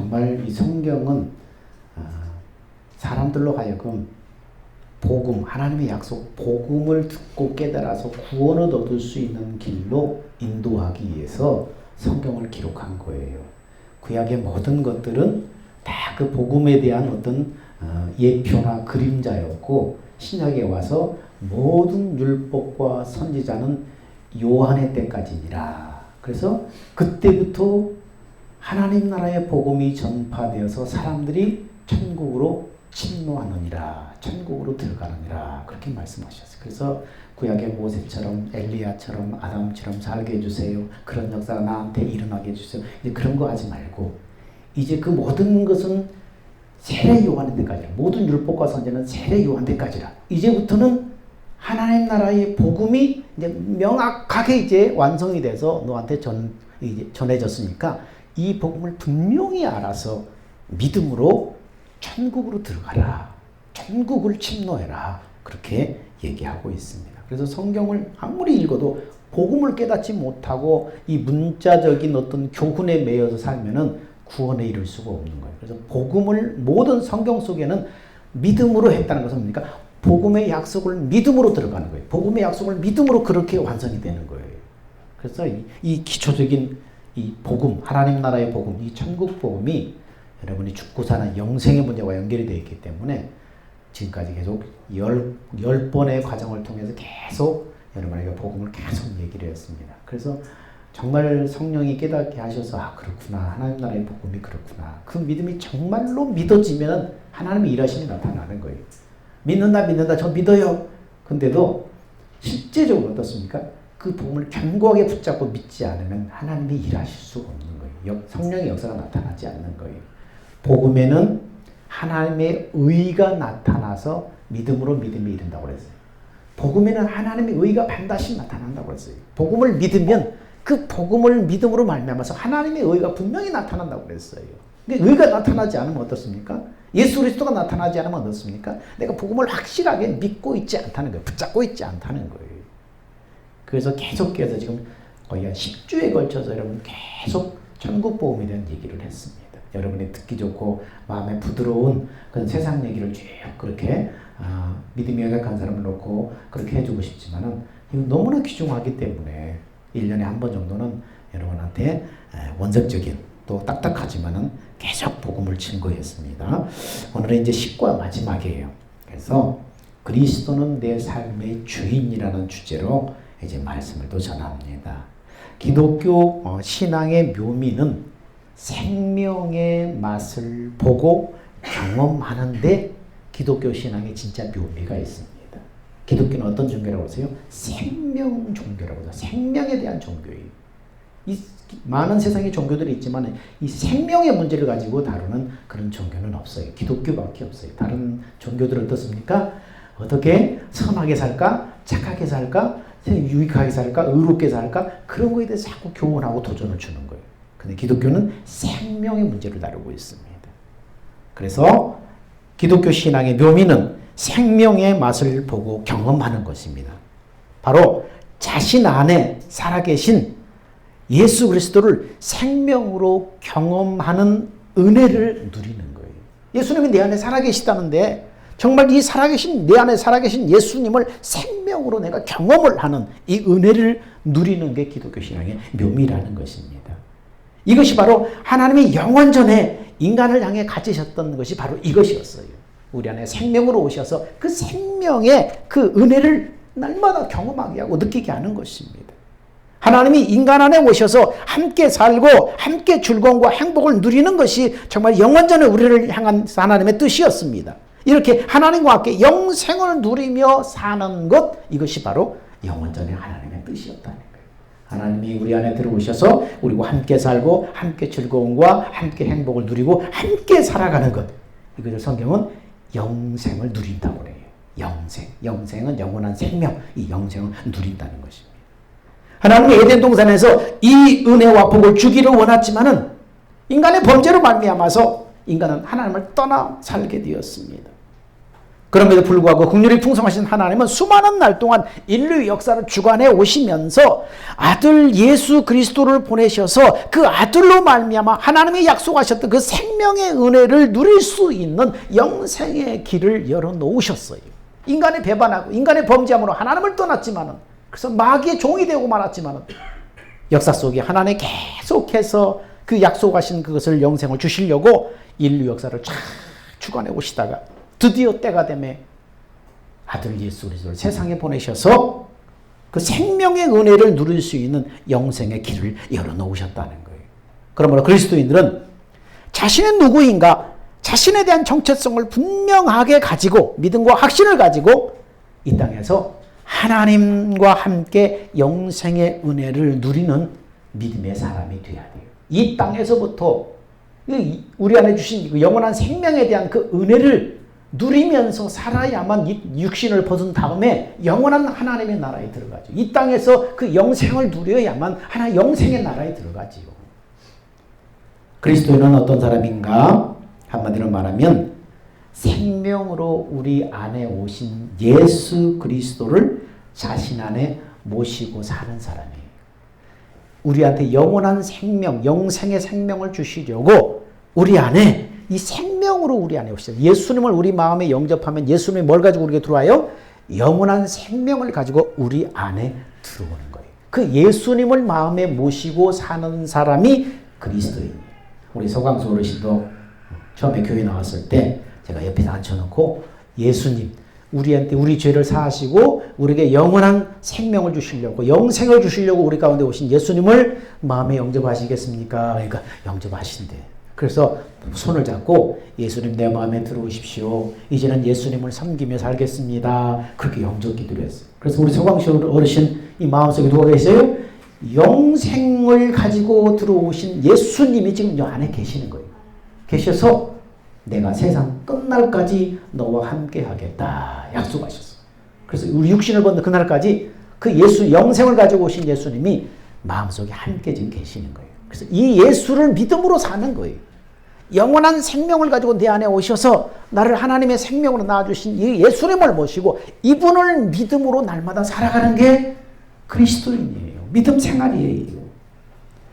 정말 이 성경은 사람들로 하여금 복음, 하나님의 약속, 복음을 듣고 깨달아서 구원을 얻을 수 있는 길로 인도하기 위해서 성경을 기록한 거예요. 구약의 모든 것들은 다 그 복음에 대한 어떤 예표나 그림자였고, 신약에 와서 모든 율법과 선지자는 요한의 때까지니라. 그래서 그때부터 하나님 나라의 복음이 전파되어서 사람들이 천국으로 침노하느니라, 천국으로 들어가느니라, 그렇게 말씀하셨어요. 그래서 구약의 모세처럼 엘리야처럼 아담처럼 살게 해주세요. 그런 역사가 나한테 일어나게 해주세요. 이제 그런 거 하지 말고 이제 그 모든 것은 세례 요한 때까지라. 모든 율법과 선지는 세례 요한 때까지라. 이제부터는 하나님 나라의 복음이 이제 명확하게 이제 완성이 돼서 너한테 이제 전해졌으니까 이 복음을 분명히 알아서 믿음으로 천국으로 들어가라. 천국을 침노해라. 그렇게 얘기하고 있습니다. 그래서 성경을 아무리 읽어도 복음을 깨닫지 못하고 이 문자적인 어떤 교훈에 매여서 살면은 구원에 이를 수가 없는 거예요. 그래서 복음을 모든 성경 속에는 믿음으로 했다는 것은 뭡니까? 복음의 약속을 믿음으로 들어가는 거예요. 복음의 약속을 믿음으로 그렇게 완성이 되는 거예요. 그래서 이 기초적인 이 복음, 하나님 나라의 복음, 이 천국 복음이 여러분이 죽고 사는 영생의 문제와 연결이 되어 있기 때문에 지금까지 계속 10번의 과정을 통해서 계속 여러분에게 복음을 계속 얘기를 했습니다. 그래서 정말 성령이 깨닫게 하셔서 그렇구나. 하나님 나라의 복음이 그렇구나. 그 믿음이 정말로 믿어지면 하나님의 일하심이 나타나는 거예요. 믿는다 저 믿어요. 근데도 실제적으로 어떻습니까? 그 복음을 견고하게 붙잡고 믿지 않으면 하나님이 일하실 수가 없는 거예요. 성령의 역사가 나타나지 않는 거예요. 복음에는 하나님의 의가 나타나서 믿음으로 믿음이 이른다고 그랬어요. 복음에는 하나님의 의가 반드시 나타난다고 그랬어요. 복음을 믿으면 그 복음을 믿음으로 말미암아서 하나님의 의가 분명히 나타난다고 그랬어요. 근데 의가 나타나지 않으면 어떻습니까? 예수 그리스도가 나타나지 않으면 어떻습니까? 내가 복음을 확실하게 믿고 있지 않다는 거예요. 붙잡고 있지 않다는 거예요. 그래서 계속해서 지금 거의 한 10주에 걸쳐서 여러분 계속 천국 복음에 대한 얘기를 했습니다. 여러분이 듣기 좋고 마음에 부드러운 그런 세상 얘기를 쭉 그렇게 믿음이 연약한 사람을 놓고 그렇게 해주고 싶지만은 이건 너무나 귀중하기 때문에 1년에 한 번 정도는 여러분한테 원색적인 또 딱딱하지만은 계속 복음을 증거했습니다. 오늘은 이제 10과 마지막이에요. 그래서 그리스도는 내 삶의 주인이라는 주제로 이제 말씀을 또 전합니다. 기독교 신앙의 묘미는 생명의 맛을 보고 경험하는데 기독교 신앙에 진짜 묘미가 있습니다. 기독교는 어떤 종교라고 하세요? 생명 종교라고 해요. 생명에 대한 종교예요. 이 많은 세상의 종교들이 있지만 이 생명의 문제를 가지고 다루는 그런 종교는 없어요. 기독교밖에 없어요. 다른 종교들은 어떻습니까? 어떻게 선하게 살까? 착하게 살까? 유익하게 살까? 의롭게 살까? 그런 거에 대해서 자꾸 교훈하고 도전을 주는 거예요. 근데 기독교는 생명의 문제를 다루고 있습니다. 그래서 기독교 신앙의 묘미는 생명의 맛을 보고 경험하는 것입니다. 바로 자신 안에 살아계신 예수 그리스도를 생명으로 경험하는 은혜를 누리는 거예요. 예수님이 내 안에 살아계시다는데 정말 이 살아계신 내 안에 살아계신 예수님을 생명으로 내가 경험을 하는 이 은혜를 누리는 게 기독교 신앙의 묘미라는 것입니다. 이것이 바로 하나님이 영원 전에 인간을 향해 가지셨던 것이 바로 이것이었어요. 우리 안에 생명으로 오셔서 그 생명의 그 은혜를 날마다 경험하게 하고 느끼게 하는 것입니다. 하나님이 인간 안에 오셔서 함께 살고 함께 즐거움과 행복을 누리는 것이 정말 영원전에 우리를 향한 하나님의 뜻이었습니다. 이렇게 하나님과 함께 영생을 누리며 사는 것, 이것이 바로 영원전에 하나님의 뜻이었다는 거예요. 하나님이 우리 안에 들어오셔서 우리와 함께 살고 함께 즐거움과 함께 행복을 누리고 함께 살아가는 것, 이것을 성경은 영생을 누린다고 그래요. 영생은 영원한 생명, 이 영생을 누린다는 것입니다. 하나님이 에덴 동산에서 이 은혜와 복을 주기를 원했지만은 인간의 범죄로 말미암아서 인간은 하나님을 떠나 살게 되었습니다. 그럼에도 불구하고 긍휼이 풍성하신 하나님은 수많은 날 동안 인류 역사를 주관해 오시면서 아들 예수 그리스도를 보내셔서 그 아들로 말미암아 하나님이 약속하셨던 그 생명의 은혜를 누릴 수 있는 영생의 길을 열어놓으셨어요. 인간이 배반하고 인간의 범죄함으로 하나님을 떠났지만은, 그래서 마귀의 종이 되고 말았지만은, 역사 속에 하나님이 계속해서 그 약속하신 그것을 영생을 주시려고 인류 역사를 쫙 주관해 오시다가 드디어 때가 되매 아들 예수 그리스도를 세상에 보내셔서 그 생명의 은혜를 누릴 수 있는 영생의 길을 열어놓으셨다는 거예요. 그러므로 그리스도인들은 자신의 누구인가, 자신에 대한 정체성을 분명하게 가지고 믿음과 확신을 가지고 이 땅에서 하나님과 함께 영생의 은혜를 누리는 믿음의 사람이 되어야 돼요. 이 땅에서부터 우리 안에 주신 영원한 생명에 대한 그 은혜를 누리면서 살아야만 이 육신을 벗은 다음에 영원한 하나님의 나라에 들어가죠. 이 땅에서 그 영생을 누려야만 하나님 영생의 나라에 들어가지요. 그리스도인은 어떤 사람인가? 한마디로 말하면 생명으로 우리 안에 오신 예수 그리스도를 자신 안에 모시고 사는 사람이에요. 우리한테 영원한 생명, 영생의 생명을 주시려고 우리 안에 이 생명으로 우리 안에 오시죠. 예수님을 우리 마음에 영접하면 예수님이 뭘 가지고 우리에게 들어와요? 영원한 생명을 가지고 우리 안에 들어오는 거예요. 그 예수님을 마음에 모시고 사는 사람이 그리스도인이에요. 우리 서광수 어르신도 처음에 교회 나왔을 때 제가 옆에 앉혀놓고 예수님, 우리한테 우리 죄를 사하시고 우리에게 영원한 생명을 주시려고, 영생을 주시려고 우리 가운데 오신 예수님을 마음에 영접하시겠습니까? 그러니까 영접하신대. 그래서 손을 잡고 예수님 내 마음에 들어오십시오. 이제는 예수님을 섬기며 살겠습니다. 그렇게 영접 기도를 했어요. 그래서 우리 서광시 어르신 이 마음속에 누가 계세요? 영생을 가지고 들어오신 예수님이 지금 요 안에 계시는 거예요. 계셔서 내가 세상 끝날까지 너와 함께 하겠다 약속하셨어. 그래서 우리 육신을 벗는 그날까지 그 예수 영생을 가지고 오신 예수님이 마음속에 함께 지금 계시는 거예요. 그래서 이 예수를 믿음으로 사는 거예요. 영원한 생명을 가지고 내 안에 오셔서 나를 하나님의 생명으로 낳아주신 이 예수님을 모시고 이분을 믿음으로 날마다 살아가는 게 그리스도인이에요. 믿음 생활이에요.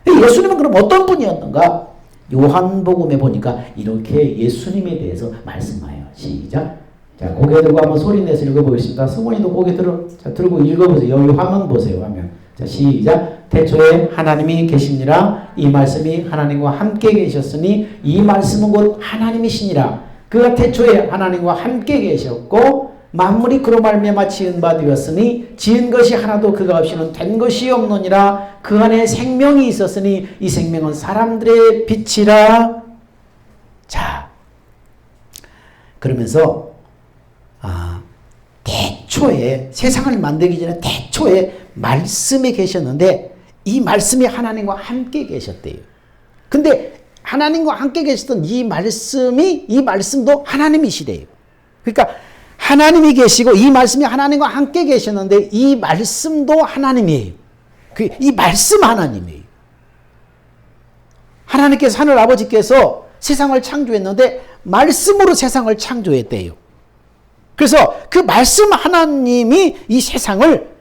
예수님은 그럼 어떤 분이었는가? 요한복음에 보니까 이렇게 예수님에 대해서 말씀해요. 시작. 자, 고개 들고 한번 소리 내서 읽어보겠습니다. 승원이도 고개 들고 읽어보세요. 여기 화면 보세요. 화면. 자, 시작. 태초에 하나님이 계시니라. 이 말씀이 하나님과 함께 계셨으니 이 말씀은 곧 하나님이시니라. 그가 태초에 하나님과 함께 계셨고 만물이 그로 말미암아 지은 바 되었으니 지은 것이 하나도 그가 없이는 된 것이 없느니라. 그 안에 생명이 있었으니 이 생명은 사람들의 빛이라. 자, 그러면서 태초에 세상을 만들기 전에 태초에 말씀이 계셨는데 이 말씀이 하나님과 함께 계셨대요. 근데 하나님과 함께 계셨던 이 말씀도 하나님이시래요. 그러니까 하나님이 계시고 이 말씀이 하나님과 함께 계셨는데 이 말씀도 하나님이에요. 이 말씀 하나님이에요. 하나님께서 하늘 아버지께서 세상을 창조했는데 말씀으로 세상을 창조했대요. 그래서 그 말씀 하나님이 이 세상을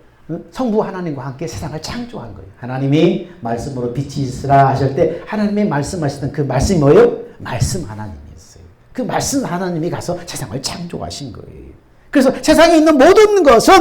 성부 하나님과 함께 세상을 창조한 거예요. 하나님이 말씀으로 빛이 있으라 하실 때 하나님이 말씀하시던 그 말씀이 뭐예요? 말씀 하나님이었어요. 그 말씀 하나님이 가서 세상을 창조하신 거예요. 그래서 세상에 있는 모든 것은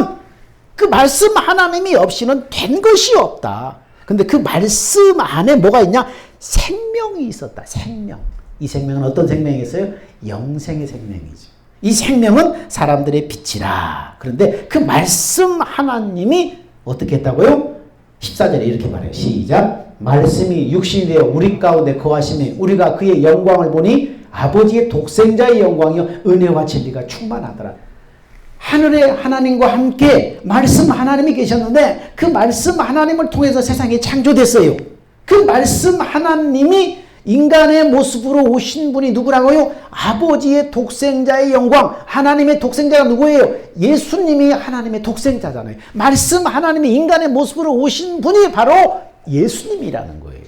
그 말씀 하나님이 없이는 된 것이 없다. 근데 그 말씀 안에 뭐가 있냐? 생명이 있었다. 생명. 이 생명은 어떤 생명이겠어요? 영생의 생명이죠. 이 생명은 사람들의 빛이라. 그런데 그 말씀 하나님이 어떻게 했다고요? 14절에 이렇게 말해요. 시작. 말씀이 육신이 되어 우리 가운데 거하시매 우리가 그의 영광을 보니 아버지의 독생자의 영광이요 은혜와 진리가 충만하더라. 하늘의 하나님과 함께 말씀 하나님이 계셨는데 그 말씀 하나님을 통해서 세상이 창조됐어요. 그 말씀 하나님이 인간의 모습으로 오신 분이 누구라고요? 아버지의 독생자의 영광. 하나님의 독생자가 누구예요? 예수님이 하나님의 독생자잖아요. 말씀 하나님이 인간의 모습으로 오신 분이 바로 예수님이라는 거예요.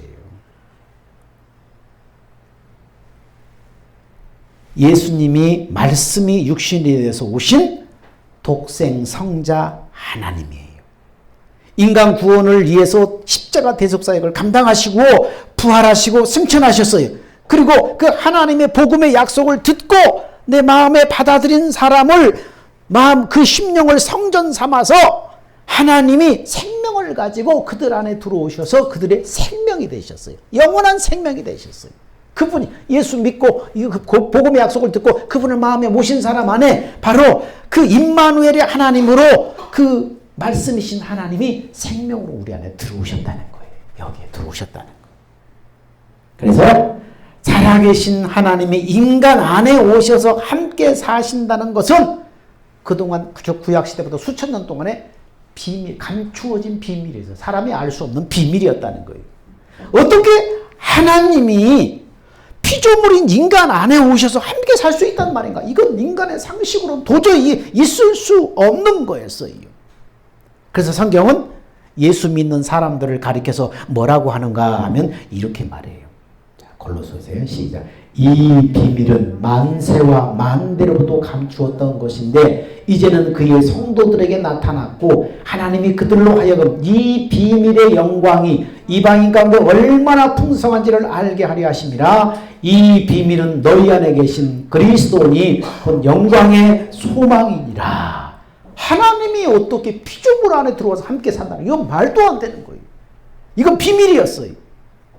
예수님이 말씀이 육신이 되어서 오신 독생 성자 하나님이에요. 인간 구원을 위해서 십자가 대속사역을 감당하시고 부활하시고 승천하셨어요. 그리고 그 하나님의 복음의 약속을 듣고 내 마음에 받아들인 사람을 그 심령을 성전 삼아서 하나님이 생명을 가지고 그들 안에 들어오셔서 그들의 생명이 되셨어요. 영원한 생명이 되셨어요. 그분이 예수 믿고 복음의 약속을 듣고 그분을 마음에 모신 사람 안에 바로 그 임마누엘의 하나님으로 그 말씀이신 하나님이 생명으로 우리 안에 들어오셨다는 거예요. 여기에 들어오셨다는 거예요. 그래서 살아계신 하나님이 인간 안에 오셔서 함께 사신다는 것은 그동안 구약시대부터 수천 년 동안에 비밀, 감추어진 비밀이어서 사람이 알 수 없는 비밀이었다는 거예요. 어떻게 하나님이 피조물인 인간 안에 오셔서 함께 살 수 있단 말인가? 이건 인간의 상식으로 도저히 있을 수 없는 거였어요. 그래서 성경은 예수 믿는 사람들을 가리켜서 뭐라고 하는가 하면 이렇게 말해요. 자, 골로새서 시작. 이 비밀은 만세와 만대로부터 감추었던 것인데 이제는 그의 성도들에게 나타났고 하나님이 그들로 하여금 이 비밀의 영광이 이방인 가운데 얼마나 풍성한지를 알게 하려 하심이라. 이 비밀은 너희 안에 계신 그리스도니 곧 영광의 소망이니라. 하나님이 어떻게 피조물 안에 들어와서 함께 산다는 이건 말도 안 되는 거예요. 이건 비밀이었어요.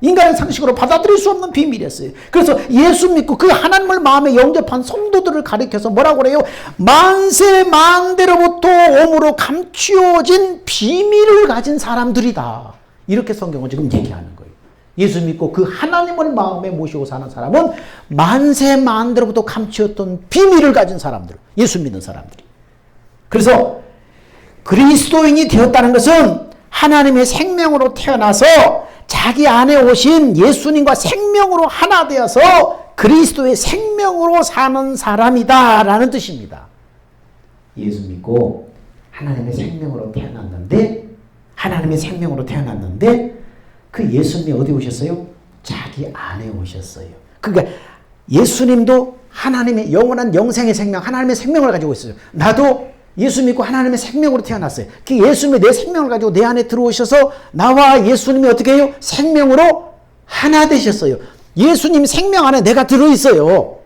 인간의 상식으로 받아들일 수 없는 비밀이었어요. 그래서 예수 믿고 그 하나님을 마음에 영접한 성도들을 가리켜서 뭐라고 그래요? 만세 만대로부터 오므로 감추어진 비밀을 가진 사람들이다. 이렇게 성경은 지금 얘기하는 거예요. 예수 믿고 그 하나님을 마음에 모시고 사는 사람은 만세 만대로부터 감추었던 비밀을 가진 사람들, 예수 믿는 사람들이. 그래서 그리스도인이 되었다는 것은 하나님의 생명으로 태어나서 자기 안에 오신 예수님과 생명으로 하나 되어서 그리스도의 생명으로 사는 사람이다 라는 뜻입니다. 예수 믿고 하나님의 생명으로 태어났는데 그 예수님이 어디 오셨어요? 자기 안에 오셨어요. 그러니까 예수님도 하나님의 영원한 영생의 생명, 하나님의 생명을 가지고 있어요. 나도 예수 믿고 하나님의 생명으로 태어났어요. 그 예수님이 내 생명을 가지고 내 안에 들어오셔서 나와 예수님이 어떻게 해요? 생명으로 하나 되셨어요. 예수님 생명 안에 내가 들어있어요.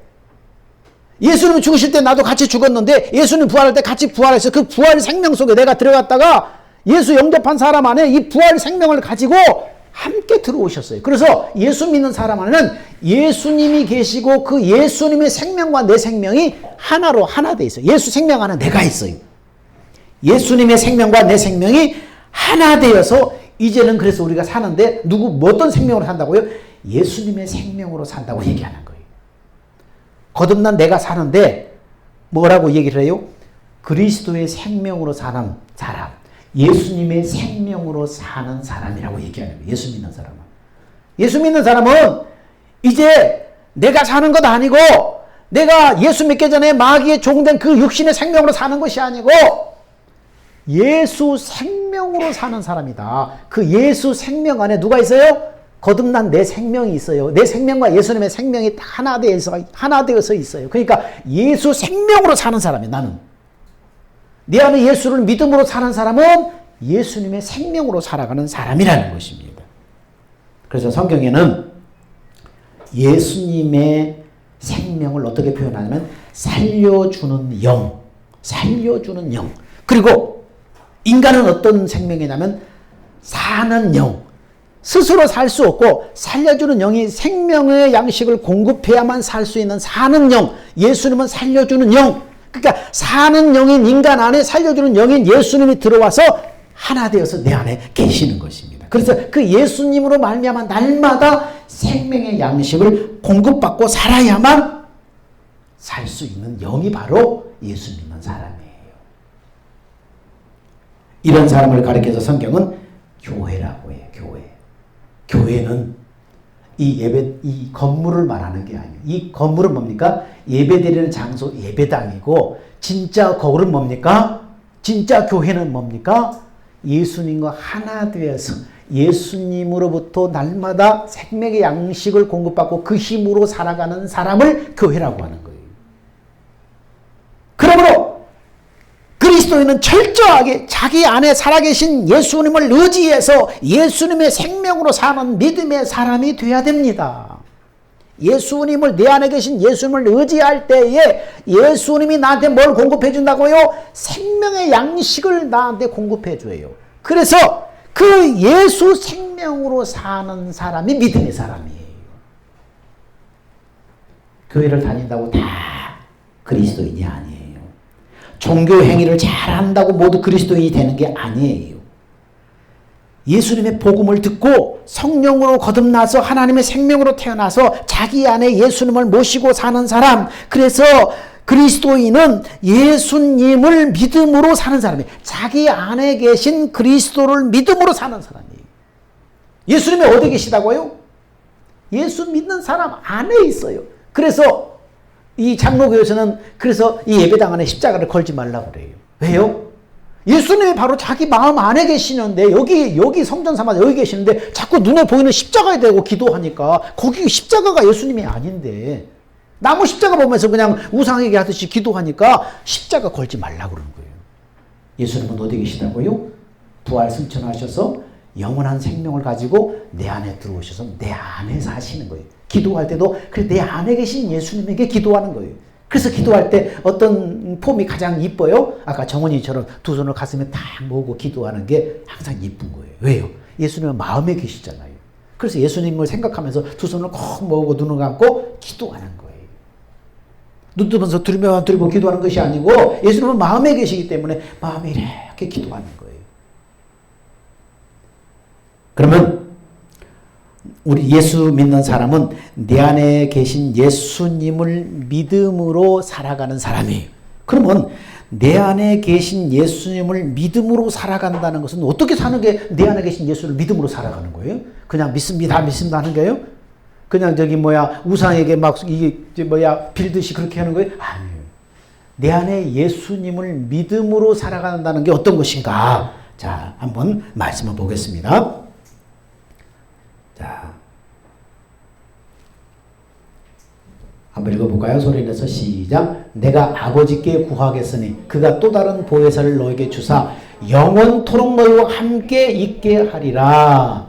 예수님 죽으실 때 나도 같이 죽었는데 예수님 부활할 때 같이 부활했어요. 그 부활 생명 속에 내가 들어갔다가 예수 영접한 사람 안에 이 부활 생명을 가지고 함께 들어오셨어요. 그래서 예수 믿는 사람 안에는 예수님이 계시고 그 예수님의 생명과 내 생명이 하나로 하나 돼 있어요. 예수 생명 안에 내가 있어요. 예수님의 생명과 내 생명이 하나 되어서 이제는 그래서 우리가 사는데 어떤 생명으로 산다고요? 예수님의 생명으로 산다고 얘기하는 거예요. 거듭난 내가 사는데 뭐라고 얘기를 해요? 그리스도의 생명으로 사는 사람. 예수님의 생명으로 사는 사람이라고 얘기하는 거예요. 예수 믿는 사람은. 예수 믿는 사람은 이제 내가 사는 것 아니고 내가 예수 믿기 전에 마귀의 종된 그 육신의 생명으로 사는 것이 아니고 예수 생명으로 사는 사람이다. 그 예수 생명 안에 누가 있어요? 거듭난 내 생명이 있어요. 내 생명과 예수님의 생명이 하나 되어서 있어요. 그러니까 예수 생명으로 사는 사람이에요. 나는. 내 안에 예수를 믿음으로 사는 사람은 예수님의 생명으로 살아가는 사람이라는 것입니다. 그래서 성경에는 예수님의 생명을 어떻게 표현하냐면 살려주는 영. 그리고 인간은 어떤 생명이냐면 사는 영. 스스로 살 수 없고 살려주는 영이 생명의 양식을 공급해야만 살 수 있는 사는 영. 예수님은 살려주는 영. 그러니까 사는 영인 인간 안에 살려주는 영인 예수님이 들어와서 하나 되어서 내 안에 계시는 것입니다. 그래서 그 예수님으로 말미암아 날마다 생명의 양식을 공급받고 살아야만 살 수 있는 영이 바로 예수 믿는 사람이에요. 이런 사람을 가리켜서 성경은 교회라고 해요. 교회는 이 건물을 말하는 게 아니에요. 이 건물은 뭡니까? 예배드리는 장소, 예배당이고, 진짜 거울은 뭡니까? 진짜 교회는 뭡니까? 예수님과 하나 되어서 예수님으로부터 날마다 생명의 양식을 공급받고 그 힘으로 살아가는 사람을 교회라고 하는 거예요. 그러므로 그리스도인은 철저하게 자기 안에 살아계신 예수님을 의지해서 예수님의 생명으로 사는 믿음의 사람이 되어야 됩니다. 예수님을, 내 안에 계신 예수님을 의지할 때에 예수님이 나한테 뭘 공급해 준다고요? 생명의 양식을 나한테 공급해 줘요. 그래서 그 예수 생명으로 사는 사람이 믿음의 사람이에요. 교회를 다닌다고 다 그리스도인이 아니에요. 종교 행위를 잘한다고 모두 그리스도인이 되는 게 아니에요. 예수님의 복음을 듣고 성령으로 거듭나서 하나님의 생명으로 태어나서 자기 안에 예수님을 모시고 사는 사람, 그래서 그리스도인은 예수님을 믿음으로 사는 사람이에요. 자기 안에 계신 그리스도를 믿음으로 사는 사람이에요. 예수님이 어디 계시다고요? 예수 믿는 사람 안에 있어요. 그래서 이 장로교에서는 그래서 이 예배당 안에 십자가를 걸지 말라고 그래요. 왜요? 예수님이 바로 자기 마음 안에 계시는데 여기 성전 삼아서 여기 계시는데 자꾸 눈에 보이는 십자가에 대고 기도하니까 거기 십자가가 예수님이 아닌데 나무 십자가 보면서 그냥 우상에게 하듯이 기도하니까 십자가 걸지 말라고 그러는 거예요. 예수님은 어디 계시다고요? 부활 승천하셔서 영원한 생명을 가지고 내 안에 들어오셔서 내 안에 사시는 거예요. 기도할 때도 그래 내 안에 계신 예수님에게 기도하는 거예요. 그래서 기도할 때 어떤 폼이 가장 이뻐요? 아까 정원이처럼 두 손을 가슴에 딱 모으고 기도하는 게 항상 이쁜 거예요. 왜요? 예수님은 마음에 계시잖아요. 그래서 예수님을 생각하면서 두 손을 콕 모으고 눈을 감고 기도하는 거예요. 눈 뜨면서 두리면 두리고 기도하는 것이 아니고 예수님은 마음에 계시기 때문에 마음에 이렇게 기도하는 거예요. 그러면 우리 예수 믿는 사람은 내 안에 계신 예수님을 믿음으로 살아가는 사람이에요. 그러면 내 안에 계신 예수님을 믿음으로 살아간다는 것은 어떻게 사는 게 내 안에 계신 예수를 믿음으로 살아가는 거예요? 그냥 믿습니다 하는 거예요? 그냥 우상에게 막 빌듯이 그렇게 하는 거예요? 아니에요. 내 안에 예수님을 믿음으로 살아간다는 게 어떤 것인가? 자, 한번 말씀을 보겠습니다. 자, 한번 읽어볼까요? 소리 내서 시작. 내가 아버지께 구하겠으니 그가 또 다른 보혜사를 너에게 주사 영원토록 너희와 함께 있게 하리라.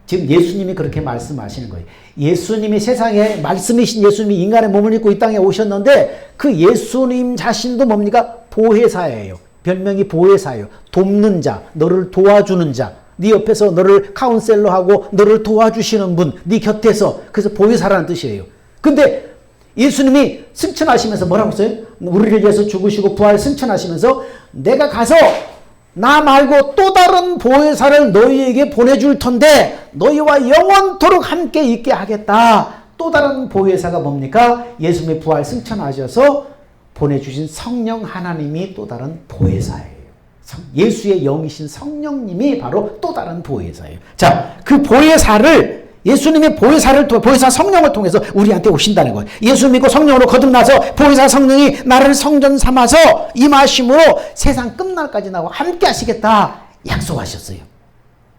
지금 예수님이 그렇게 말씀하시는 거예요. 예수님이 세상에 말씀이신 예수님이 인간의 몸을 입고 이 땅에 오셨는데 그 예수님 자신도 뭡니까? 보혜사예요. 별명이 보혜사예요. 돕는 자, 너를 도와주는 자. 네 옆에서 너를 카운셀러하고 너를 도와주시는 분, 네 곁에서. 그래서 보혜사라는 뜻이에요. 근데 예수님이 승천하시면서 뭐라고 했어요? 우리를 위해서 죽으시고 부활 승천하시면서 내가 가서 나 말고 또 다른 보혜사를 너희에게 보내줄 텐데 너희와 영원토록 함께 있게 하겠다. 또 다른 보혜사가 뭡니까? 예수님이 부활 승천하셔서 보내주신 성령 하나님이 또 다른 보혜사예요. 예수의 영이신 성령님이 바로 또 다른 보혜사예요. 자, 그 보혜사를 예수님의 보혜사 성령을 통해서 우리한테 오신다는 거예요. 예수 믿고 성령으로 거듭나서 보혜사 성령이 나를 성전 삼아서 임하심으로 세상 끝날까지 나와 함께 하시겠다 약속하셨어요.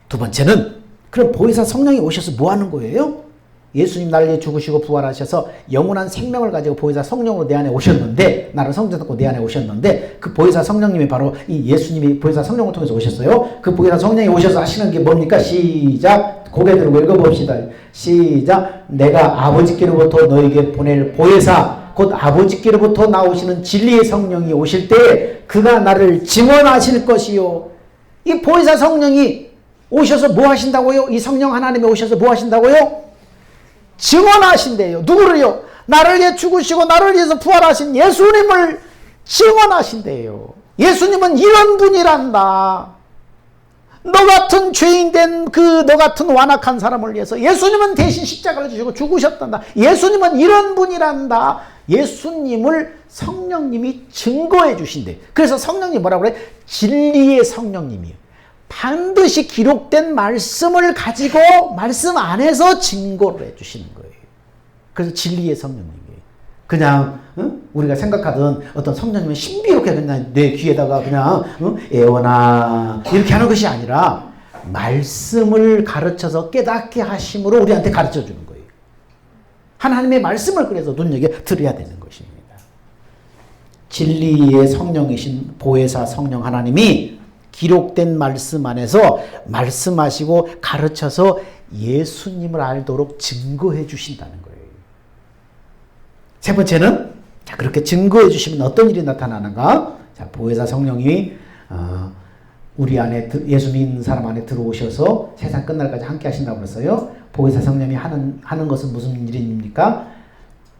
두 번째는 그럼 보혜사 성령이 오셔서 뭐 하는 거예요? 예수님 나를 위해 죽으시고 부활하셔서 영원한 생명을 가지고 보혜사 성령으로 내 안에 오셨는데 나를 성전 삼고 내 안에 오셨는데 그 보혜사 성령님이 바로 이 예수님이 보혜사 성령을 통해서 오셨어요. 그 보혜사 성령이 오셔서 하시는 게 뭡니까? 시작. 고개 들고 읽어봅시다. 시작. 내가 아버지께로부터 너에게 보낼 보혜사 곧 아버지께로부터 나오시는 진리의 성령이 오실 때 그가 나를 증언하실 것이요. 이 보혜사 성령이 오셔서 뭐 하신다고요? 이 성령 하나님이 오셔서 뭐 하신다고요? 증언하신대요. 누구를요? 나를 위해 죽으시고 나를 위해서 부활하신 예수님을 증언하신대요. 예수님은 이런 분이란다. 너 같은 죄인 된 너 같은 완악한 사람을 위해서 예수님은 대신 십자가를 주시고 죽으셨단다. 예수님은 이런 분이란다. 예수님을 성령님이 증거해 주신대. 그래서 성령님 뭐라고 그래? 진리의 성령님이에요. 반드시 기록된 말씀을 가지고 말씀 안에서 증거를 해주시는 거예요. 그래서 진리의 성령님이에요. 그냥 우리가 생각하던 어떤 성령님은 신비롭게 그냥 내 귀에다가 그냥 애원아 이렇게 하는 것이 아니라 말씀을 가르쳐서 깨닫게 하심으로 우리한테 가르쳐 주는 거예요. 하나님의 말씀을 그래서 눈여겨 들어야 되는 것입니다. 진리의 성령이신 보혜사 성령 하나님이 기록된 말씀 안에서 말씀하시고 가르쳐서 예수님을 알도록 증거해 주신다는 거예요. 세 번째는 자, 그렇게 증거해 주시면 어떤 일이 나타나는가? 자, 보혜사 성령이 우리 안에 예수 믿는 사람 안에 들어오셔서 세상 끝날까지 함께 하신다고 그랬어요. 보혜사 성령이 하는 것은 무슨 일입니까?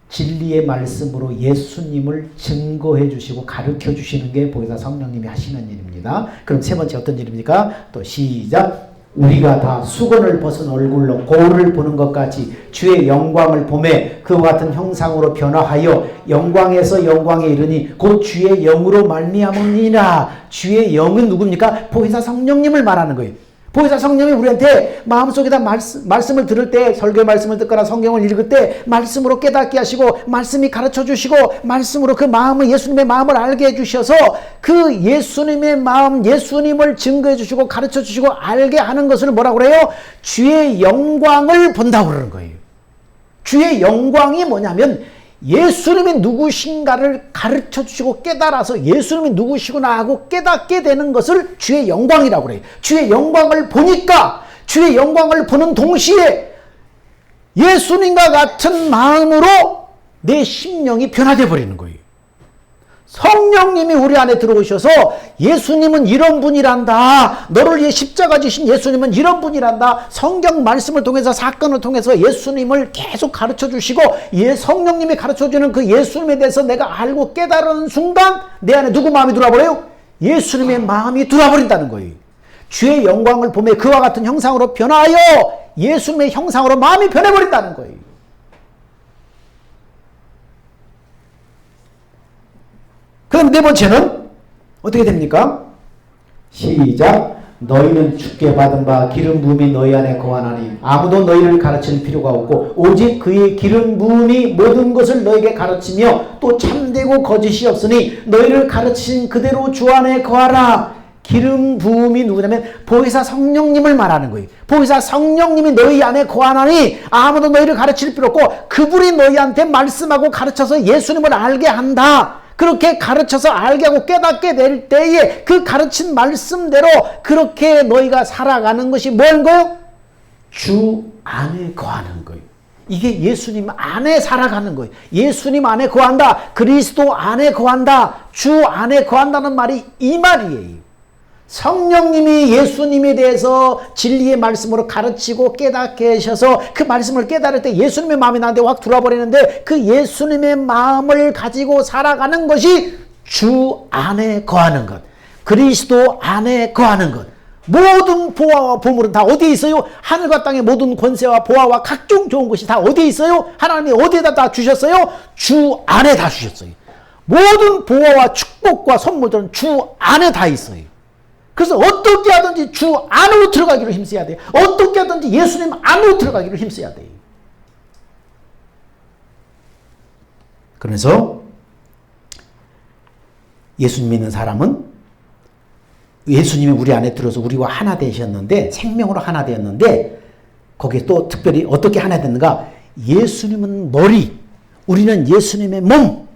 진리의 말씀으로 예수님을 증거해 주시고 가르쳐 주시는 게 보혜사 성령님이 하시는 일입니다. 그럼 세 번째 어떤 일입니까? 또 시작. 우리가 다 수건을 벗은 얼굴로 거울을 보는 것 같이 주의 영광을 보매 그와 같은 형상으로 변화하여 영광에서 영광에 이르니 곧 주의 영으로 말미암으니라. 주의 영은 누굽니까? 보혜사 성령님을 말하는 거예요. 보혜사 성령이 우리한테 마음속에다 말씀을 들을 때, 설교의 말씀을 듣거나 성경을 읽을 때 말씀으로 깨닫게 하시고 말씀이 가르쳐 주시고 말씀으로 그 마음을, 예수님의 마음을 알게 해주셔서 그 예수님의 마음, 예수님을 증거해 주시고 가르쳐 주시고 알게 하는 것을 뭐라고 그래요? 주의 영광을 본다고 그러는 거예요. 주의 영광이 뭐냐면 예수님이 누구신가를 가르쳐 주시고 깨달아서 예수님이 누구시구나 하고 깨닫게 되는 것을 주의 영광이라고 그래요. 주의 영광을 보니까 주의 영광을 보는 동시에 예수님과 같은 마음으로 내 심령이 변화되어 버리는 거예요. 성령님이 우리 안에 들어오셔서 예수님은 이런 분이란다. 너를 위해 십자가 지신 예수님은 이런 분이란다. 성경 말씀을 통해서 사건을 통해서 예수님을 계속 가르쳐 주시고 성령님이 가르쳐 주는 그 예수님에 대해서 내가 알고 깨달은 순간 내 안에 누구 마음이 들어와버려요? 예수님의 마음이 들어와버린다는 거예요. 주의 영광을 보며 그와 같은 형상으로 변화하여 예수님의 형상으로 마음이 변해버린다는 거예요. 그럼 네 번째는 어떻게 됩니까? 시작. 너희는 주께 받은 바 기름 부음이 너희 안에 거하나니 아무도 너희를 가르칠 필요가 없고 오직 그의 기름 부음이 모든 것을 너희에게 가르치며 또 참되고 거짓이 없으니 너희를 가르친 그대로 주 안에 거하라. 기름 부음이 누구냐면 보혜사 성령님을 말하는 거예요. 보혜사 성령님이 너희 안에 거하나니 아무도 너희를 가르칠 필요 없고 그분이 너희한테 말씀하고 가르쳐서 예수님을 알게 한다. 그렇게 가르쳐서 알게 하고 깨닫게 될 때에 그 가르친 말씀대로 그렇게 너희가 살아가는 것이 뭐인 거예요? 주 안에 거하는 거예요. 이게 예수님 안에 살아가는 거예요. 예수님 안에 거한다. 그리스도 안에 거한다. 주 안에 거한다는 말이 이 말이에요. 성령님이 예수님에 대해서 진리의 말씀으로 가르치고 깨닫게 하셔서 그 말씀을 깨달을 때 예수님의 마음이 나한테 확 들어와버리는데 그 예수님의 마음을 가지고 살아가는 것이 주 안에 거하는 것. 그리스도 안에 거하는 것. 모든 보화와 보물은 다 어디에 있어요? 하늘과 땅의 모든 권세와 보화와 각종 좋은 것이 다 어디에 있어요? 하나님이 어디에다 다 주셨어요? 주 안에 다 주셨어요. 모든 보화와 축복과 선물들은 주 안에 다 있어요. 그래서 어떻게 하든지 주 안으로 들어가기로 힘써야 돼요. 어떻게 하든지 예수님 안으로 들어가기로 힘써야 돼요. 그래서 예수님 믿는 사람은 예수님이 우리 안에 들어서 우리와 하나 되셨는데 생명으로 하나 되었는데 거기에 또 특별히 어떻게 하나 됐는가? 예수님은 머리, 우리는 예수님의 몸.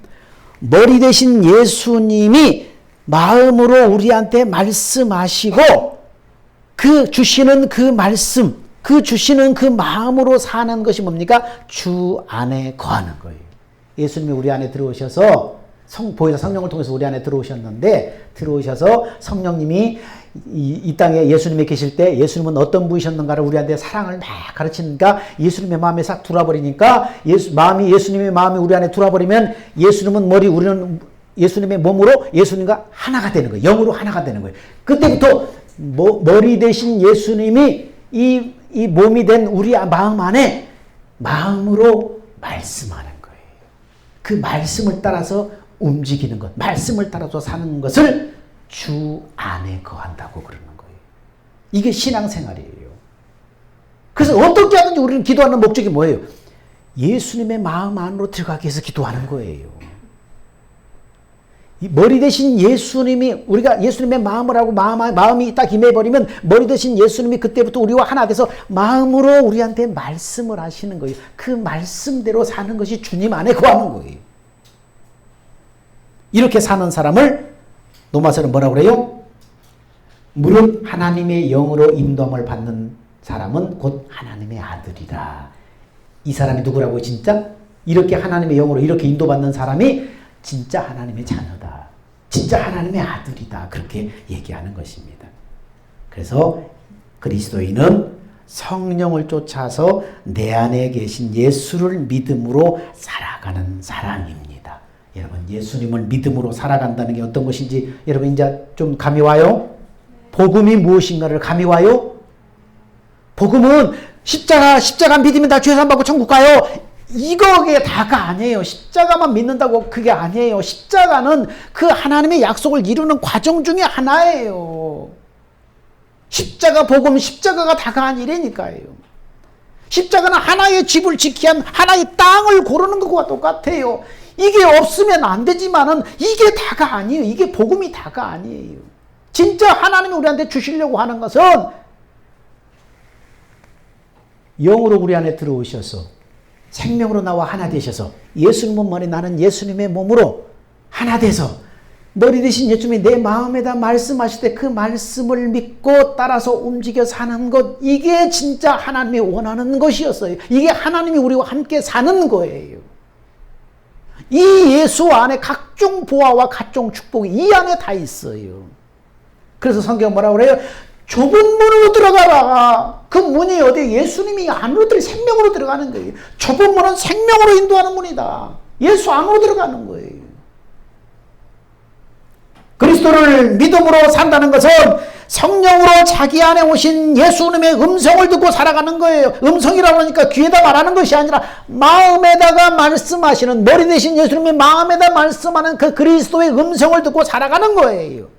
머리 대신 예수님이 마음으로 우리한테 말씀하시고 그 주시는 그 말씀, 그 주시는 그 마음으로 사는 것이 뭡니까? 주 안에 거하는 거예요. 예수님이 우리 안에 들어오셔서 보혜사 성령을 통해서 우리 안에 들어오셔서 성령님이 이 땅에 예수님이 계실 때 예수님은 어떤 분이셨는가를 우리한테 사랑을 막 가르치니까 예수님의 마음에 싹 들어와버리니까 예수님의 마음이 우리 안에 들어와버리면 예수님은 머리, 우리는 예수님의 몸으로 예수님과 하나가 되는 거예요. 영으로 하나가 되는 거예요. 그때부터 머리 대신 예수님이 이 몸이 된 우리 마음 안에 마음으로 말씀하는 거예요. 그 말씀을 따라서 움직이는 것, 말씀을 따라서 사는 것을 주 안에 거한다고 그러는 거예요. 이게 신앙생활이에요. 그래서 어떻게 하든지 우리는 기도하는 목적이 뭐예요? 예수님의 마음 안으로 들어가기 위해서 기도하는 거예요. 머리 대신 예수님이 우리가 예수님의 마음을 하고 마음이 딱 임해버리면 머리 대신 예수님이 그때부터 우리와 하나 돼서 마음으로 우리한테 말씀을 하시는 거예요. 그 말씀대로 사는 것이 주님 안에 거하는 거예요. 이렇게 사는 사람을 로마서는 뭐라고 그래요? 무릇 하나님의 영으로 인도함을 받는 사람은 곧 하나님의 아들이라. 이 사람이 누구라고 진짜? 이렇게 하나님의 영으로 이렇게 인도받는 사람이 진짜 하나님의 자녀다. 진짜 하나님의 아들이다. 그렇게 얘기하는 것입니다. 그래서 그리스도인은 성령을 쫓아서 내 안에 계신 예수를 믿음으로 살아가는 사람입니다. 여러분, 예수님을 믿음으로 살아간다는 게 어떤 것인지 여러분 이제 좀 감이 와요? 복음이 무엇인가를 감이 와요? 복음은 십자가 믿으면 다 죄 사함 받고 천국 가요. 이거게 다가 아니에요. 십자가만 믿는다고 그게 아니에요. 십자가는 그 하나님의 약속을 이루는 과정 중에 하나예요. 십자가 복음, 십자가가 다가 아니라니까요. 십자가는 하나의 집을 지키한 하나의 땅을 고르는 것과 똑같아요. 이게 없으면 안 되지만은 이게 다가 아니에요. 이게 복음이 다가 아니에요. 진짜 하나님이 우리한테 주시려고 하는 것은 영으로 우리 안에 들어오셔서 생명으로 나와 하나 되셔서 예수님은 머리 나는 예수님의 몸으로 하나 돼서 머리 대신 예수님이 내 마음에다 말씀하실 때 그 말씀을 믿고 따라서 움직여 사는 것, 이게 진짜 하나님이 원하는 것이었어요. 이게 하나님이 우리와 함께 사는 거예요. 이 예수 안에 각종 보화와 각종 축복이 이 안에 다 있어요. 그래서 성경 뭐라고 그래요? 좁은 문으로 들어가라. 그 문이 어디? 예수님이 안으로 생명으로 들어가는 거예요. 좁은 문은 생명으로 인도하는 문이다. 예수 안으로 들어가는 거예요. 그리스도를 믿음으로 산다는 것은 성령으로 자기 안에 오신 예수님의 음성을 듣고 살아가는 거예요. 음성이라고 하니까 귀에다 말하는 것이 아니라 마음에다가 말씀하시는, 머리 대신 예수님이 마음에다 말씀하는 그 그리스도의 음성을 듣고 살아가는 거예요.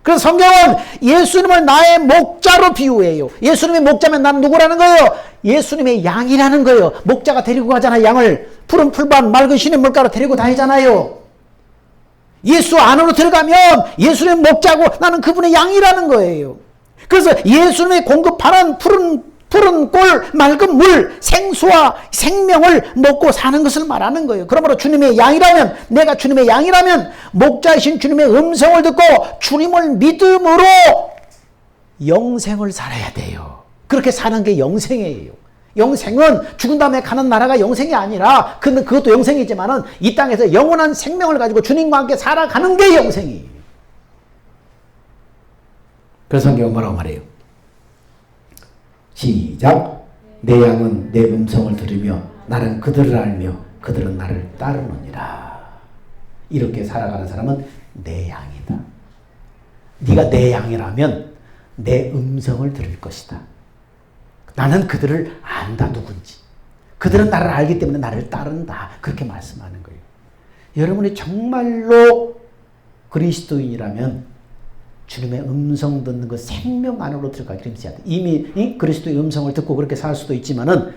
그래서 성경은 예수님을 나의 목자로 비유해요. 예수님의 목자면 나는 누구라는 거예요? 예수님의 양이라는 거예요. 목자가 데리고 가잖아요. 양을 푸른 풀밭 맑은 시냇물가로 데리고 다니잖아요. 예수 안으로 들어가면 예수님의 목자고 나는 그분의 양이라는 거예요. 그래서 예수님이 공급하는 푸른 꼴, 맑은 물, 생수와 생명을 먹고 사는 것을 말하는 거예요. 그러므로 주님의 양이라면, 내가 주님의 양이라면 목자이신 주님의 음성을 듣고 주님을 믿음으로 영생을 살아야 돼요. 그렇게 사는 게 영생이에요. 영생은 죽은 다음에 가는 나라가 영생이 아니라, 근데 그것도 영생이지만은 이 땅에서 영원한 생명을 가지고 주님과 함께 살아가는 게 영생이에요. 그래서 성경은 뭐라고 말해요? 시작. 내 양은 내 음성을 들으며 나는 그들을 알며 그들은 나를 따르느니라. 이렇게 살아가는 사람은 내 양이다. 네가 내 양이라면 내 음성을 들을 것이다. 나는 그들을 안다, 누군지. 그들은 나를 알기 때문에 나를 따른다. 그렇게 말씀하는 거예요. 여러분이 정말로 그리스도인이라면 주님의 음성 듣는 그 생명 안으로 들어가기를 힘써야 돼. 이미 그리스도의 음성을 듣고 그렇게 살 수도 있지만은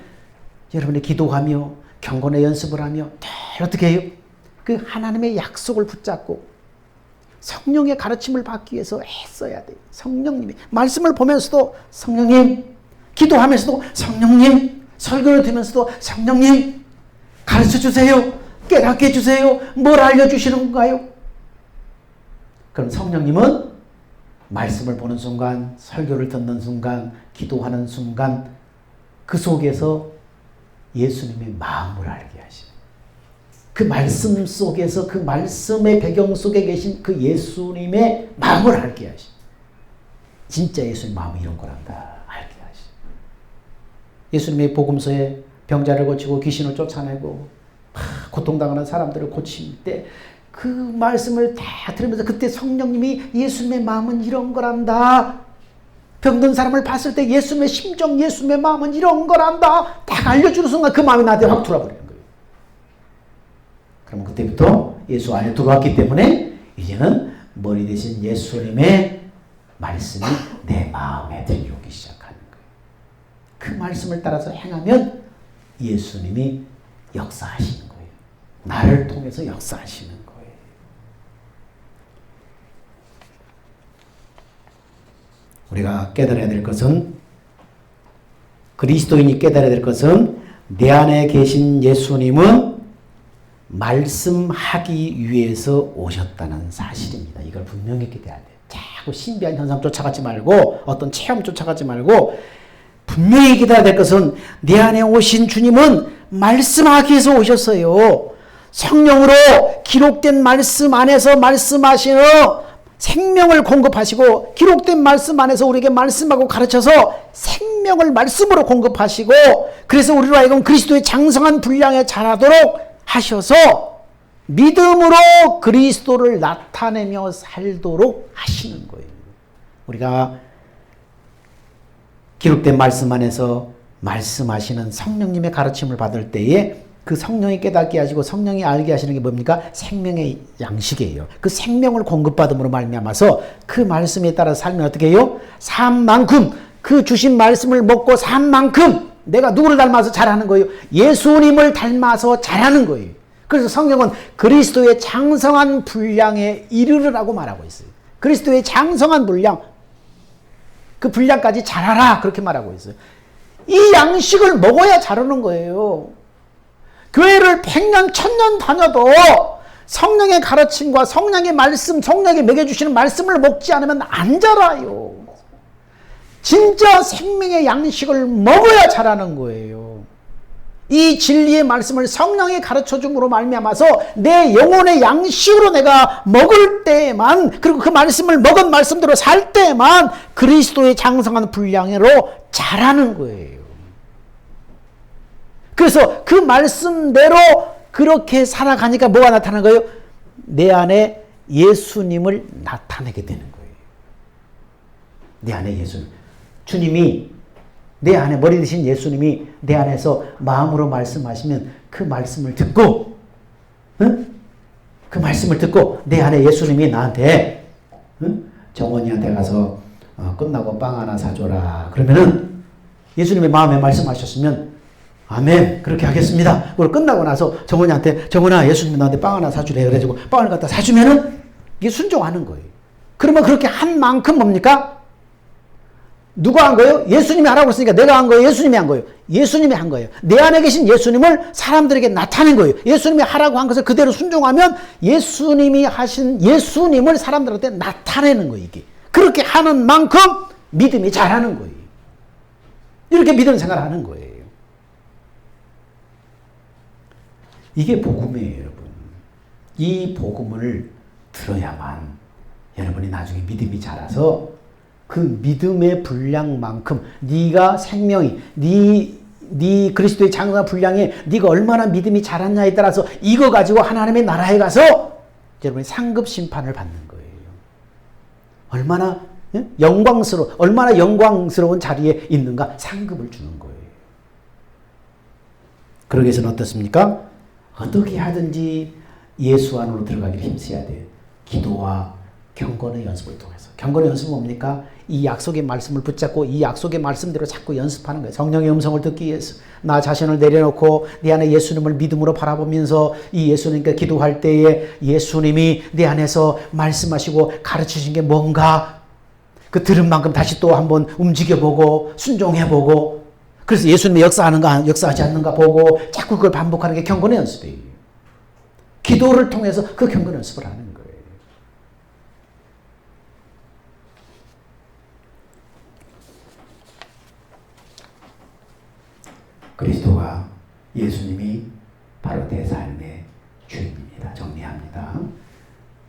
여러분이 기도하며 경건의 연습을 하며 늘 어떻게 해요? 그 하나님의 약속을 붙잡고 성령의 가르침을 받기 위해서 애써야 돼요. 성령님이 말씀을 보면서도 성령님, 기도하면서도 성령님, 설교를 들으면서도 성령님 가르쳐 주세요. 깨닫게 해주세요. 뭘 알려주시는 건가요? 그럼 성령님은 말씀을 보는 순간, 설교를 듣는 순간, 기도하는 순간 그 속에서 예수님의 마음을 알게 하시는, 그 말씀 속에서, 그 말씀의 배경 속에 계신 그 예수님의 마음을 알게 하시는, 진짜 예수님 마음이 이런 거란다 알게 하시는. 예수님의 복음서에 병자를 고치고 귀신을 쫓아내고 고통당하는 사람들을 고칠 때 그 말씀을 다 들으면서 그때 성령님이 예수님의 마음은 이런 거란다, 병든 사람을 봤을 때 예수님의 심정, 예수님의 마음은 이런 거란다 딱 알려주는 순간 그 마음이 나한테 확 들어버리는 거예요. 그러면 그때부터 예수 안에 들어왔기 때문에 이제는 머리 대신 예수님의 말씀이 내 마음에 들려오기 시작하는 거예요. 그 말씀을 따라서 행하면 예수님이 역사하시는 거예요. 나를 통해서 역사하시는 거예요. 우리가 깨달아야 될 것은, 그리스도인이 깨달아야 될 것은 내 안에 계신 예수님은 말씀하기 위해서 오셨다는 사실입니다. 이걸 분명히 기대해야 돼요. 자꾸 신비한 현상 쫓아가지 말고 어떤 체험 쫓아가지 말고 분명히 기대해야 될 것은 내 안에 오신 주님은 말씀하기 위해서 오셨어요. 성령으로 기록된 말씀 안에서 말씀하시어 생명을 공급하시고 기록된 말씀 안에서 우리에게 말씀하고 가르쳐서 생명을 말씀으로 공급하시고 그래서 우리로 하여금 그리스도의 장성한 분량에 자라도록 하셔서 믿음으로 그리스도를 나타내며 살도록 하시는 거예요. 우리가 기록된 말씀 안에서 말씀하시는 성령님의 가르침을 받을 때에 그 성령이 깨닫게 하시고 성령이 알게 하시는 게 뭡니까? 생명의 양식이에요. 그 생명을 공급받음으로 말미암아서 그 말씀에 따라 살면 어떻게 해요? 산 만큼 그 주신 말씀을 먹고 산 만큼 내가 누구를 닮아서 자라는 거예요? 예수님을 닮아서 자라는 거예요. 그래서 성경은 그리스도의 장성한 분량에 이르르라고 말하고 있어요. 그리스도의 장성한 분량, 그 분량까지 자라라 그렇게 말하고 있어요. 이 양식을 먹어야 자라는 거예요. 교회를 100년, 1000년 다녀도 성령의 가르침과 성령의 말씀, 성령이 먹여주시는 말씀을 먹지 않으면 안 자라요. 진짜 생명의 양식을 먹어야 자라는 거예요. 이 진리의 말씀을 성령이 가르쳐줌으로 말미암아서 내 영혼의 양식으로 내가 먹을 때에만 그리고 그 말씀을 먹은 말씀대로 살 때에만 그리스도의 장성한 분량으로 자라는 거예요. 그래서 그 말씀대로 그렇게 살아가니까 뭐가 나타나는 거예요? 내 안에 예수님을 나타내게 되는 거예요. 내 안에 예수님. 주님이 내 안에 머리 되신 예수님이 내 안에서 마음으로 말씀하시면 그 말씀을 듣고 그 말씀을 듣고 내 안에 예수님이 나한테 정원이한테 가서 끝나고 빵 하나 사줘라. 그러면은 예수님의 마음에 말씀하셨으면 아멘 그렇게 하겠습니다. 그걸 끝나고 나서 정원이한테 정원아 예수님이 나한테 빵 하나 사주래 그래가지고 빵을 갖다 사주면은 이게 순종하는 거예요. 그러면 그렇게 한 만큼 뭡니까? 누가 한 거예요? 예수님이 하라고 했으니까 내가 한 거예요? 예수님이 한 거예요? 예수님이 한 거예요. 내 안에 계신 예수님을 사람들에게 나타낸 거예요. 예수님이 하라고 한 것을 그대로 순종하면 예수님이 하신 예수님을 사람들한테 나타내는 거예요. 이게 그렇게 하는 만큼 믿음이 자라는 거예요. 이렇게 믿음 생활을 하는 거예요. 이게 복음이에요, 여러분. 이 복음을 들어야만 여러분이 나중에 믿음이 자라서 그 믿음의 분량만큼 네가 생명이 네 그리스도의 장성한 분량에 네가 얼마나 믿음이 자랐냐에 따라서 이거 가지고 하나님의 나라에 가서 여러분이 상급 심판을 받는 거예요. 얼마나 영광스러운 자리에 있는가 상급을 주는 거예요. 그러기 위해서는 어떻습니까? 어떻게 하든지 예수 안으로 들어가기를 힘써야 돼요. 기도와 경건의 연습을 통해서. 경건의 연습은 뭡니까? 이 약속의 말씀을 붙잡고 이 약속의 말씀대로 자꾸 연습하는 거예요. 성령의 음성을 듣기 위해서 나 자신을 내려놓고 내 안에 예수님을 믿음으로 바라보면서 이 예수님께 기도할 때에 예수님이 내 안에서 말씀하시고 가르치신 게 뭔가 그 들은 만큼 다시 또 한번 움직여보고 순종해보고 그래서 예수님이 역사하는가 역사하지 않는가 보고 자꾸 그걸 반복하는 게 경건의 연습이에요. 기도를 통해서 그 경건의 연습을 하는 거예요. 그리스도가 예수님이 바로 내 삶의 주인입니다. 정리합니다.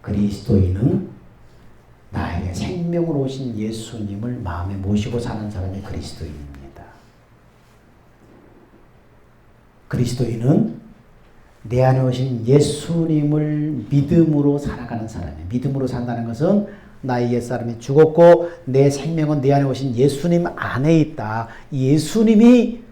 그리스도인은 나에게 생명으로 오신 예수님을 마음에 모시고 사는 사람이 그리스도인입니다. 그리스도인은 내 안에 오신 예수님을 믿음으로 살아가는 사람이에요. 믿음으로 산다는 것은 나의 옛사람이 죽었고 내 생명은 내 안에 오신 예수님 안에 있다. 예수님이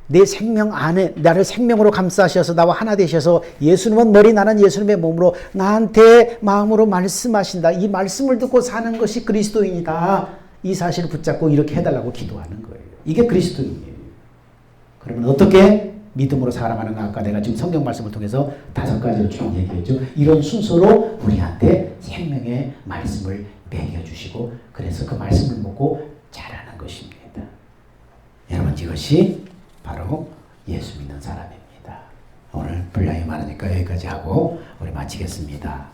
내 생명 안에 나를 생명으로 감싸셔서 나와 하나 되셔서 예수님은 머리 나는 예수님의 몸으로 나한테 마음으로 말씀하신다. 이 말씀을 듣고 사는 것이 그리스도인이다. 이 사실을 붙잡고 이렇게 해달라고 기도하는 거예요. 이게 그리스도인이에요. 그러면 어떻게 믿음으로 살아가는가? 아까 내가 지금 성경 말씀을 통해서 5가지를 쭉 얘기했죠. 이런 순서로 우리한테 생명의 말씀을 먹여주시고 그래서 그 말씀을 먹고 자라는 것입니다. 여러분 이것이 바로 예수 믿는 사람입니다. 오늘 분량이 많으니까 여기까지 하고 우리 마치겠습니다.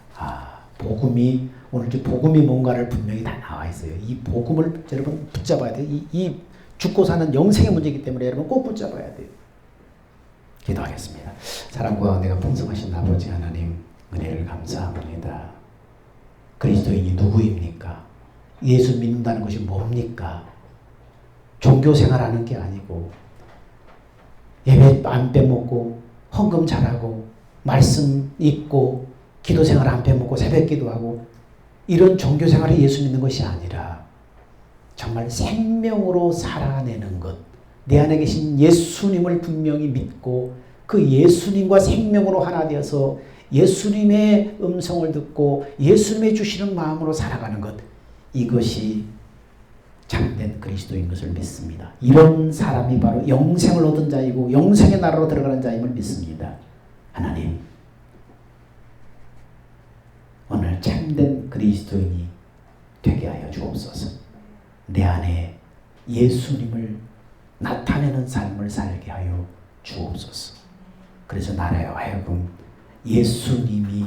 복음이 오늘 복음이 뭔가를 분명히 다 나와 있어요. 이 복음을 여러분 붙잡아야 돼요. 이 죽고 사는 영생의 문제이기 때문에 여러분 꼭 붙잡아야 돼요. 기도하겠습니다. 사랑과 내가 풍성하신 아버지 하나님 은혜를 감사합니다. 그리스도인이 누구입니까? 예수 믿는다는 것이 뭡니까? 종교 생활하는 게 아니고 예배 안 빼먹고 헌금 잘하고 말씀 읽고 기도 생활 안 빼먹고 새벽 기도하고 이런 종교 생활이 예수 믿는 것이 아니라 정말 생명으로 살아내는 것, 내 안에 계신 예수님을 분명히 믿고 그 예수님과 생명으로 하나 되어서 예수님의 음성을 듣고 예수님의 주시는 마음으로 살아가는 것, 이것이 참된 그리스도인 것을 믿습니다. 이런 사람이 바로 영생을 얻은 자이고 영생의 나라로 들어가는 자임을 믿습니다. 하나님, 오늘 참된 그리스도인이 되게 하여 주옵소서. 내 안에 예수님을 나타내는 삶을 살게 하여 주옵소서. 그래서 나라여 하여금 예수님이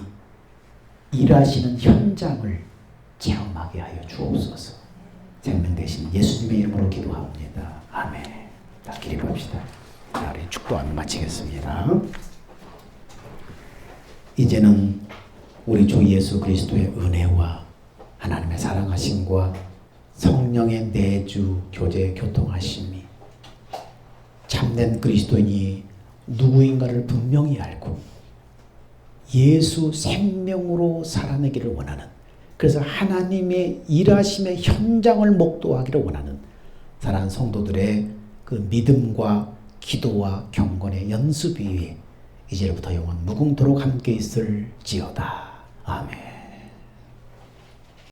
일하시는 현장을 체험하게 하여 주옵소서. 생명 대신 예수님의 이름으로 기도합니다. 아멘. 다 기립합시다. 자, 우리 축도하며 마치겠습니다. 이제는 우리 주 예수 그리스도의 은혜와 하나님의 사랑하심과 성령의 내주 교제 교통하심이 참된 그리스도인이 누구인가를 분명히 알고 예수 생명으로 살아내기를 원하는, 그래서 하나님의 일하심의 현장을 목도하기를 원하는 사랑하는 성도들의 그 믿음과 기도와 경건의 연습 위에 이제부터 영원 무궁토록 함께 있을지어다. 아멘.